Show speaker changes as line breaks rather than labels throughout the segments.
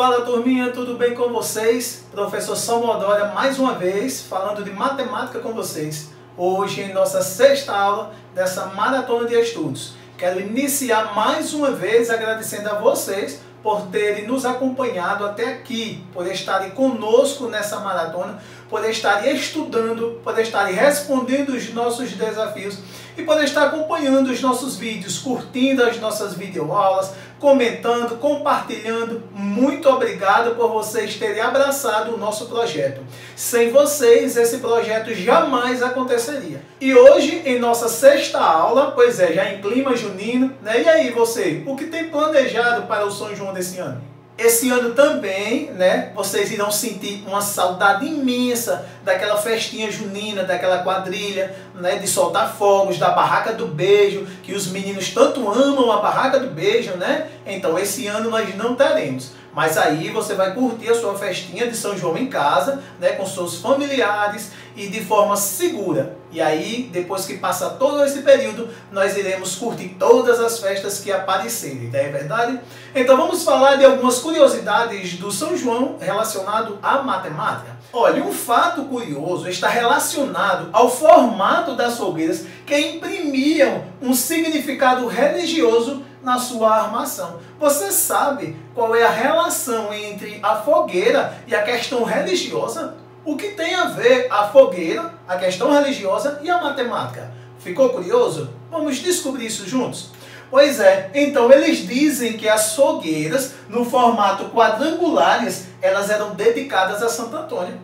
Fala turminha, tudo bem com vocês? Professor Salmodória mais uma vez falando de matemática com vocês. Hoje em nossa sexta aula dessa maratona de estudos. Quero iniciar mais uma vez agradecendo a vocês por terem nos acompanhado até aqui, por estarem conosco nessa maratona, por estarem estudando, por estarem respondendo os nossos desafios e por estar acompanhando os nossos vídeos, curtindo as nossas videoaulas, comentando, compartilhando. Muito obrigado por vocês terem abraçado o nosso projeto. Sem vocês, esse projeto jamais aconteceria. E hoje, em nossa sexta aula, pois é, já em clima junino, né? E aí você, o que tem planejado para o São João desse ano? Esse ano também, né, vocês irão sentir uma saudade imensa daquela festinha junina, daquela quadrilha, né, de soltar fogos, da barraca do beijo, que os meninos tanto amam a barraca do beijo, né? Então esse ano nós não teremos. Mas aí você vai curtir a sua festinha de São João em casa, né, com seus familiares e de forma segura. E aí, depois que passa todo esse período, nós iremos curtir todas as festas que aparecerem, não é verdade? Então vamos falar de algumas curiosidades do São João relacionado à matemática. Olha, um fato curioso está relacionado ao formato das fogueiras que imprimiam um significado religioso na sua armação. Você sabe qual é a relação entre a fogueira e a questão religiosa? O que tem a ver a fogueira, a questão religiosa e a matemática? Ficou curioso? Vamos descobrir isso juntos? Pois é, então eles dizem que as fogueiras, no formato quadrangulares, elas eram dedicadas a Santo Antônio.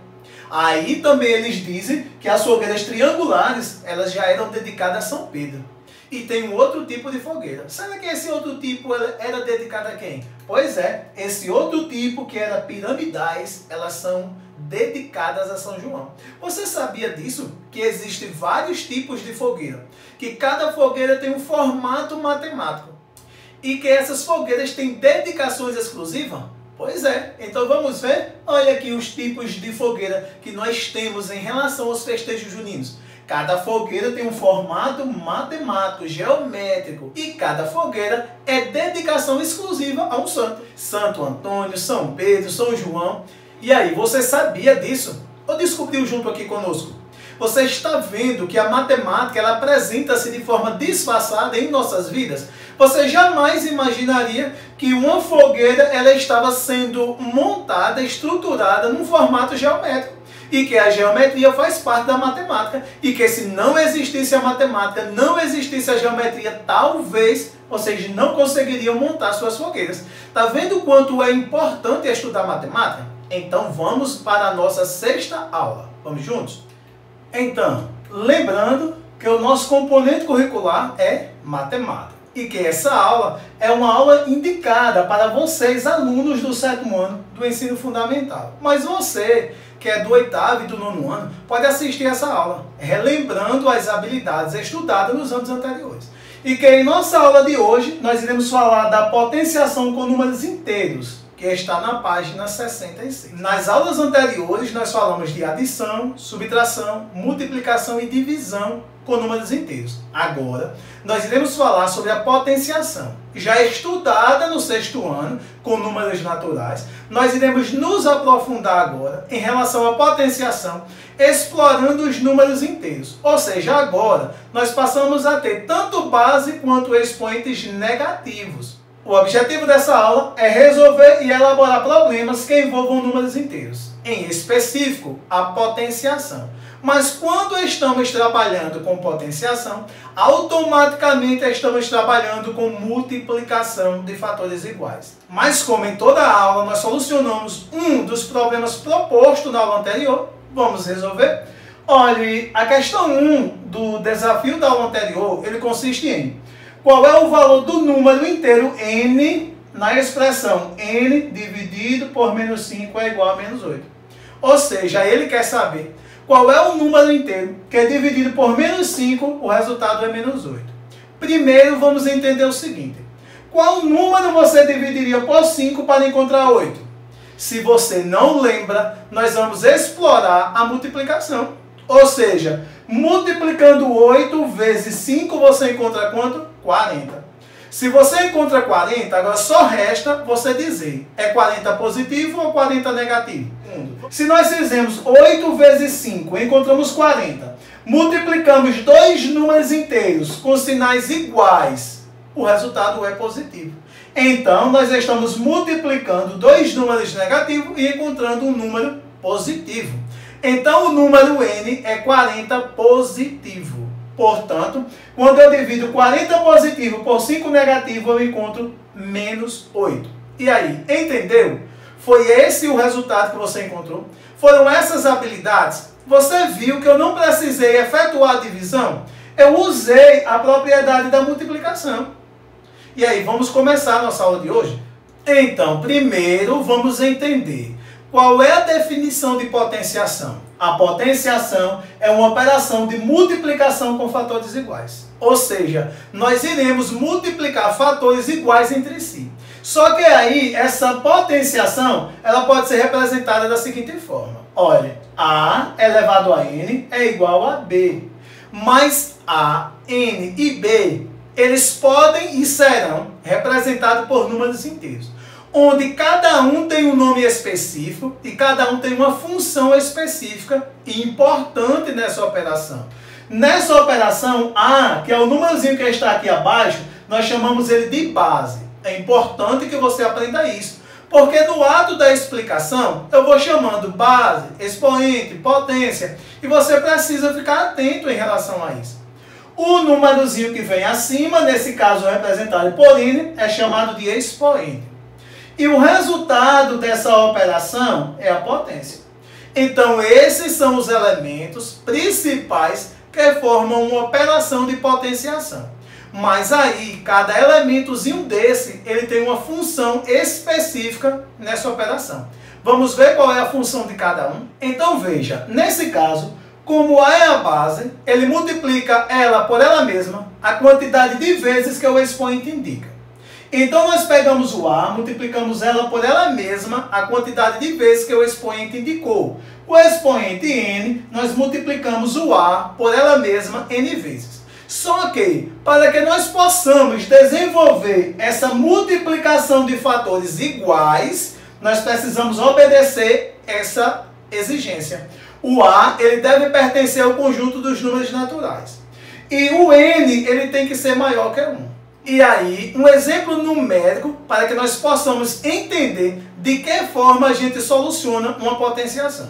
Aí também eles dizem que as fogueiras triangulares, elas já eram dedicadas a São Pedro. E tem um outro tipo de fogueira. Será que esse outro tipo era dedicado a quem? Pois é, esse outro tipo que era piramidais, elas são dedicadas a São João. Você sabia disso? Que existem vários tipos de fogueira. Que cada fogueira tem um formato matemático. E que essas fogueiras têm dedicações exclusivas? Pois é, então vamos ver? Olha aqui os tipos de fogueira que nós temos em relação aos festejos juninos. Cada fogueira tem um formato matemático, geométrico. E cada fogueira é dedicação exclusiva a um santo. Santo Antônio, São Pedro, São João. E aí, você sabia disso? Ou descobriu junto aqui conosco? Você está vendo que a matemática ela apresenta-se de forma disfarçada em nossas vidas? Você jamais imaginaria que uma fogueira ela estava sendo montada, estruturada num formato geométrico. E que a geometria faz parte da matemática. E que se não existisse a matemática, não existisse a geometria, talvez vocês não conseguiriam montar suas fogueiras. Está vendo o quanto é importante estudar matemática? Então vamos para a nossa sexta aula. Vamos juntos? Então, lembrando que o nosso componente curricular é matemática. E que essa aula é uma aula indicada para vocês, alunos do sétimo ano do ensino fundamental. Mas você, que é do oitavo e do nono ano, pode assistir essa aula, relembrando as habilidades estudadas nos anos anteriores. E que em nossa aula de hoje, nós iremos falar da potenciação com números inteiros, que está na página 66. Nas aulas anteriores, nós falamos de adição, subtração, multiplicação e divisão com números inteiros. Agora, nós iremos falar sobre a potenciação, já estudada no sexto ano, com números naturais. Nós iremos nos aprofundar agora em relação à potenciação, explorando os números inteiros. Ou seja, agora, nós passamos a ter tanto base quanto expoentes negativos. O objetivo dessa aula é resolver e elaborar problemas que envolvam números inteiros, em específico, a potenciação. Mas quando estamos trabalhando com potenciação, automaticamente estamos trabalhando com multiplicação de fatores iguais. Mas como em toda aula nós solucionamos um dos problemas propostos na aula anterior, vamos resolver? Olhe, a questão 1 do desafio da aula anterior, ele consiste em: qual é o valor do número inteiro n na expressão n dividido por menos 5 é igual a menos 8? Ou seja, ele quer saber qual é o número inteiro que é dividido por menos 5, o resultado é menos 8. Primeiro vamos entender o seguinte: qual número você dividiria por 5 para encontrar 8? Se você não lembra, nós vamos explorar a multiplicação. Ou seja, multiplicando 8 vezes 5, você encontra quanto? 40. Se você encontra 40, agora só resta você dizer, é 40 positivo ou 40 negativo? Se nós fizermos 8 vezes 5, encontramos 40. Multiplicamos dois números inteiros com sinais iguais, o resultado é positivo. Então, nós estamos multiplicando dois números negativos e encontrando um número positivo. Então, o número n é 40 positivo. Portanto, quando eu divido 40 positivo por 5 negativo, eu encontro menos 8. E aí, entendeu? Foi esse o resultado que você encontrou? Foram essas habilidades? Você viu que eu não precisei efetuar a divisão? Eu usei a propriedade da multiplicação. E aí, vamos começar a nossa aula de hoje? Então, primeiro vamos entender qual é a definição de potenciação. A potenciação é uma operação de multiplicação com fatores iguais. Ou seja, nós iremos multiplicar fatores iguais entre si. Só que aí, essa potenciação, ela pode ser representada da seguinte forma. Olha, A elevado a N é igual a B. Mas A, N e B, eles podem e serão representados por números inteiros, onde cada um tem um nome específico e cada um tem uma função específica e importante nessa operação. Nessa operação, A, que é o númerozinho que está aqui abaixo, nós chamamos ele de base. É importante que você aprenda isso, porque no ato da explicação, eu vou chamando base, expoente, potência, e você precisa ficar atento em relação a isso. O númerozinho que vem acima, nesse caso representado por N, é chamado de expoente. E o resultado dessa operação é a potência. Então, esses são os elementos principais que formam uma operação de potenciação. Mas aí, cada elementozinho desse, ele tem uma função específica nessa operação. Vamos ver qual é a função de cada um? Então, veja, nesse caso, como A é a base, ele multiplica ela por ela mesma a quantidade de vezes que o expoente indica. Então, nós pegamos o A, multiplicamos ela por ela mesma, a quantidade de vezes que o expoente indicou. O expoente n, nós multiplicamos o A por ela mesma n vezes. Só que, para que nós possamos desenvolver essa multiplicação de fatores iguais, nós precisamos obedecer essa exigência. O A, ele deve pertencer ao conjunto dos números naturais. E o n, ele tem que ser maior que 1. E aí, um exemplo numérico para que nós possamos entender de que forma a gente soluciona uma potenciação.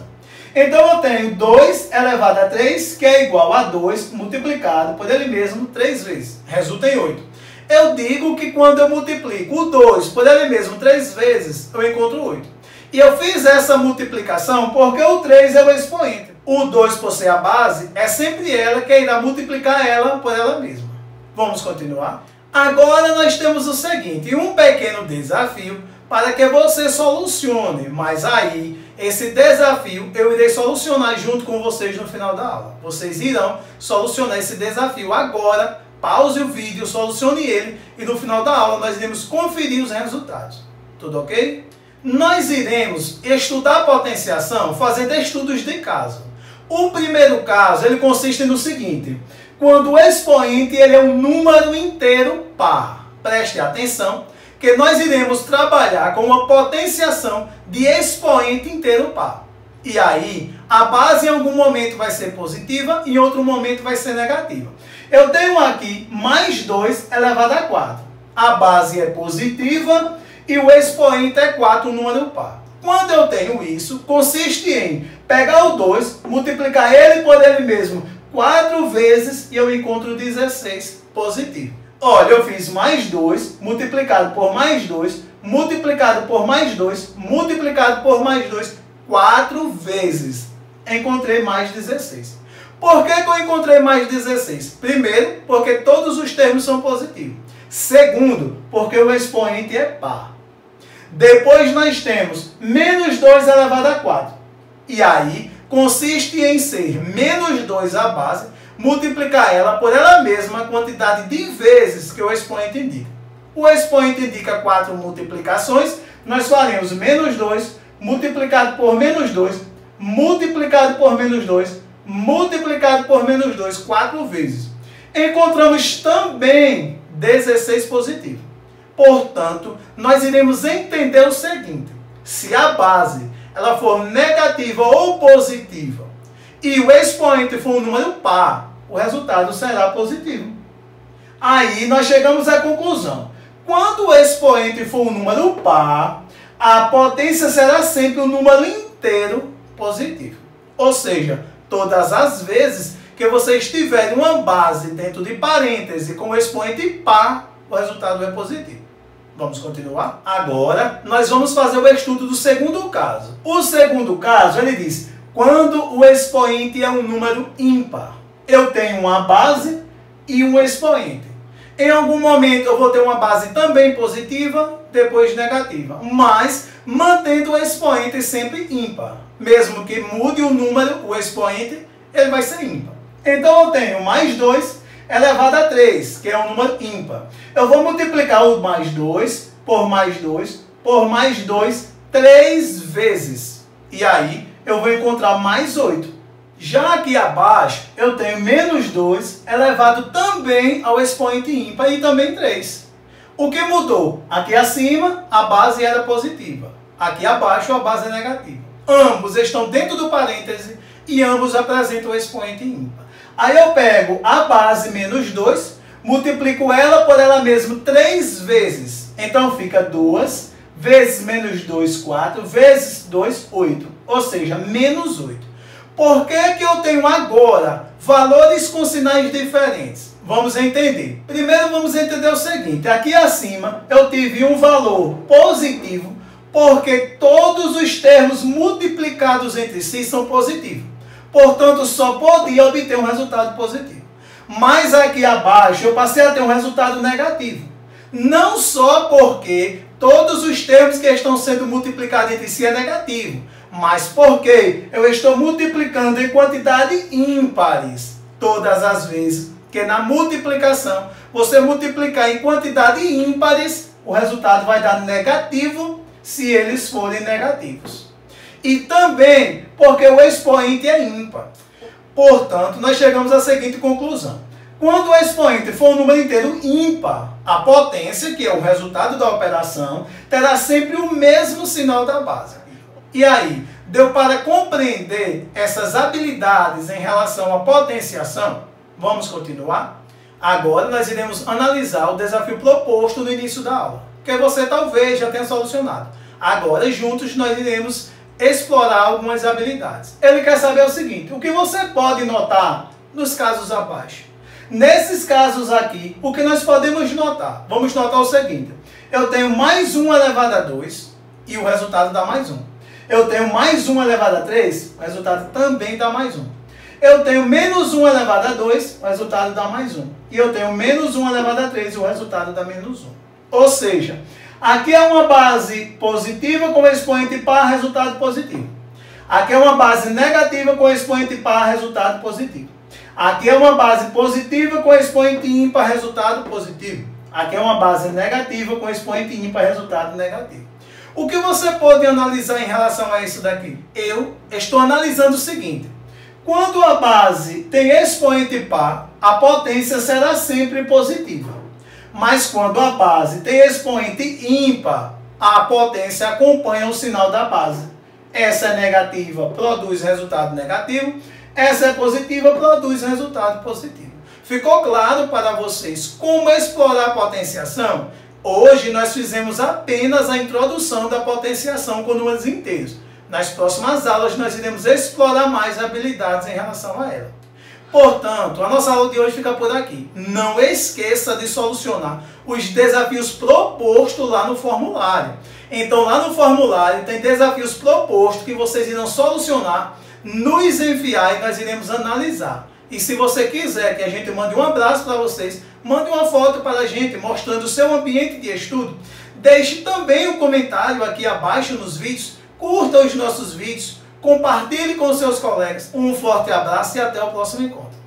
Então, eu tenho 2 elevado a 3, que é igual a 2 multiplicado por ele mesmo 3 vezes. Resulta em 8. Eu digo que quando eu multiplico o 2 por ele mesmo 3 vezes, eu encontro 8. E eu fiz essa multiplicação porque o 3 é o expoente. O 2, por ser a base, é sempre ela que irá multiplicar ela por ela mesma. Vamos continuar? Agora nós temos o seguinte, um pequeno desafio para que você solucione, mas aí esse desafio eu irei solucionar junto com vocês no final da aula. Vocês irão solucionar esse desafio agora, pause o vídeo, solucione ele e no final da aula nós iremos conferir os resultados. Tudo ok? Nós iremos estudar a potenciação fazendo estudos de caso. O primeiro caso ele consiste no seguinte: quando o expoente ele é um número inteiro par. Preste atenção que nós iremos trabalhar com uma potenciação de expoente inteiro par. E aí, a base em algum momento vai ser positiva e em outro momento vai ser negativa. Eu tenho aqui mais 2 elevado a 4. A base é positiva e o expoente é 4, um número par. Quando eu tenho isso, consiste em pegar o 2, multiplicar ele por ele mesmo 4 vezes e eu encontro 16 positivo. Olha, eu fiz mais 2, multiplicado por mais 2, multiplicado por mais 2, multiplicado por mais 2, 4 vezes. Encontrei mais 16. Por que eu encontrei mais 16? Primeiro, porque todos os termos são positivos. Segundo, porque o expoente é par. Depois nós temos menos 2 elevado a 4. E aí, consiste em ser menos 2 a base, multiplicar ela por ela mesma a quantidade de vezes que o expoente indica. O expoente indica 4 multiplicações, nós faremos menos 2, multiplicado por menos 2, multiplicado por menos 2, multiplicado por menos 2, 4 vezes. Encontramos também 16 positivo. Portanto, nós iremos entender o seguinte: se a base ela for negativa ou positiva e o expoente for um número par, o resultado será positivo. Aí nós chegamos à conclusão: quando o expoente for um número par, a potência será sempre um número inteiro positivo. Ou seja, todas as vezes que vocês tiverem uma base dentro de parêntese com o expoente par, o resultado é positivo. Vamos continuar? Agora, nós vamos fazer o estudo do segundo caso. O segundo caso, ele diz, quando o expoente é um número ímpar. Eu tenho uma base e um expoente. Em algum momento eu vou ter uma base também positiva, depois negativa, mas mantendo o expoente sempre ímpar. Mesmo que mude o número, o expoente, ele vai ser ímpar. Então eu tenho mais 2 elevado a 3, que é um número ímpar. Eu vou multiplicar o mais 2 por mais 2 por mais 2 3 vezes. E aí eu vou encontrar mais 8. Já aqui abaixo eu tenho menos 2 elevado também ao expoente ímpar e também 3. O que mudou? Aqui acima a base era positiva. Aqui abaixo a base é negativa. Ambos estão dentro do parêntese e ambos apresentam o expoente ímpar. Aí eu pego a base menos 2, multiplico ela por ela mesma 3 vezes. Então fica 2 vezes menos 2, 4, vezes 2, 8. Ou seja, menos 8. Por que que eu tenho agora valores com sinais diferentes? Vamos entender. Primeiro vamos entender o seguinte. Aqui acima eu tive um valor positivo porque todos os termos multiplicados entre si são positivos. Portanto, só podia obter um resultado positivo. Mas aqui abaixo eu passei a ter um resultado negativo. Não só porque todos os termos que estão sendo multiplicados entre si é negativo, mas porque eu estou multiplicando em quantidade ímpares todas as vezes. Que na multiplicação, você multiplicar em quantidade ímpares, o resultado vai dar negativo se eles forem negativos. E também porque o expoente é ímpar. Portanto, nós chegamos à seguinte conclusão. Quando o expoente for um número inteiro ímpar, a potência, que é o resultado da operação, terá sempre o mesmo sinal da base. E aí, deu para compreender essas habilidades em relação à potenciação? Vamos continuar? Agora nós iremos analisar o desafio proposto no início da aula, que você talvez já tenha solucionado. Agora, juntos, nós iremos explorar algumas habilidades. Ele quer saber o seguinte: o que você pode notar nos casos abaixo? Nesses casos aqui, o que nós podemos notar? Vamos notar o seguinte: eu tenho mais 1 elevado a 2 e o resultado dá mais 1. Eu tenho mais 1 elevado a 3, o resultado também dá mais 1. Eu tenho menos 1 elevado a 2, o resultado dá mais 1. E eu tenho menos 1 elevado a 3 e o resultado dá menos 1. Ou seja, aqui é uma base positiva com expoente par, resultado positivo. Aqui é uma base negativa com expoente par, resultado positivo. Aqui é uma base positiva com expoente ímpar, resultado positivo. Aqui é uma base negativa com expoente ímpar, resultado negativo. O que você pode analisar em relação a isso daqui? Eu estou analisando o seguinte: quando a base tem expoente par, a potência será sempre positiva. Mas quando a base tem expoente ímpar, a potência acompanha o sinal da base. Essa é negativa, produz resultado negativo. Essa é positiva, produz resultado positivo. Ficou claro para vocês como explorar a potenciação? Hoje nós fizemos apenas a introdução da potenciação com números inteiros. Nas próximas aulas nós iremos explorar mais habilidades em relação a ela. Portanto, a nossa aula de hoje fica por aqui. Não esqueça de solucionar os desafios propostos lá no formulário. Então lá no formulário tem desafios propostos que vocês irão solucionar, nos enviar e nós iremos analisar. E se você quiser que a gente mande um abraço para vocês, mande uma foto para a gente mostrando o seu ambiente de estudo. Deixe também um comentário aqui abaixo nos vídeos, curta os nossos vídeos, compartilhe com seus colegas. Um forte abraço e até o próximo encontro.